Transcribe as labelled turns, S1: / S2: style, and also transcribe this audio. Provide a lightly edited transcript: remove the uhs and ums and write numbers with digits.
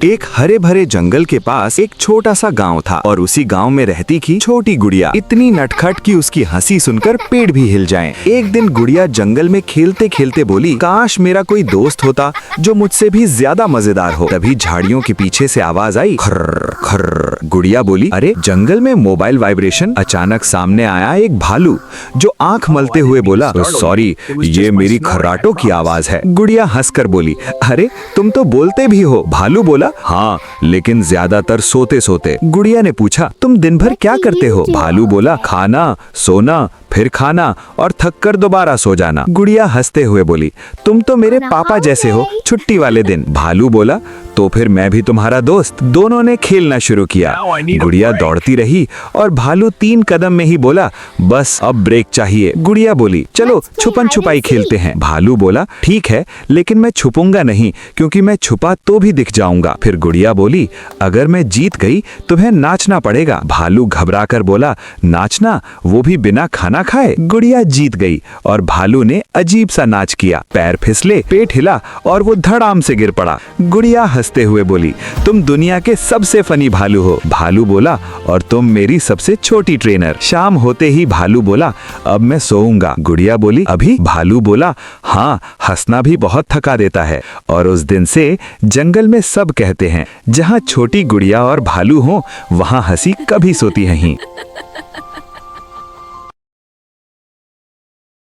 S1: एक हरे भरे जंगल के पास एक छोटा सा गांव था और उसी गांव में रहती थी छोटी गुड़िया। इतनी नटखट कि उसकी हंसी सुनकर पेड़ भी हिल जाएं। एक दिन गुड़िया जंगल में खेलते खेलते बोली, काश मेरा कोई दोस्त होता जो मुझसे भी ज्यादा मजेदार हो। तभी झाड़ियों के पीछे से आवाज आई, खर्र खर्र। गुड़िया बोली, अरे जंगल में मोबाइल वाइब्रेशन। अचानक सामने आया एक भालू जो आंख मलते हुए बोला, सॉरी, ये मेरी खर्राटों की आवाज है। गुड़िया हंसकर बोली, अरे तुम तो बोलते भी हो। भालू बोला, हाँ, लेकिन ज्यादातर सोते सोते। गुड़िया ने पूछा, तुम दिन भर क्या करते हो? भालू बोला, खाना, सोना, फिर खाना और थक कर दोबारा सो जाना। गुड़िया हंसते हुए बोली, तुम तो मेरे पापा जैसे हो छुट्टी वाले दिन। भालू बोला, तो फिर मैं भी तुम्हारा दोस्त। दोनों ने खेलना शुरू किया। गुड़िया दौड़ती रही और भालू 3 कदम में ही बोला, बस अब ब्रेक चाहिए। गुड़िया बोली, चलो छुपन छुपाई खेलते हैं। भालू बोला, ठीक है, लेकिन मैं छुपूंगा नहीं क्योंकि मैं छुपा तो भी दिख जाऊंगा। फिर गुड़िया बोली, अगर मैं जीत गई तुम्हें नाचना पड़ेगा। भालू घबराकर बोला, नाचना, वो भी बिना खाना खाए। गुड़िया जीत गई और भालू ने अजीब सा नाच किया। पैर फिसले, पेट हिला और वो धड़ाम से गिर पड़ा। गुड़िया हंसते हुए बोली, तुम दुनिया के सबसे फनी भालू हो। भालू बोला, और तुम मेरी सबसे छोटी ट्रेनर। शाम होते ही भालू बोला, अब मैं सोऊंगा। गुड़िया बोली, अभी? भालू बोला, हाँ, हंसना भी बहुत थका देता है। और उस दिन से जंगल में सब कहते हैं, जहाँ छोटी गुड़िया और भालू हो वहाँ हंसी कभी सोती नहीं।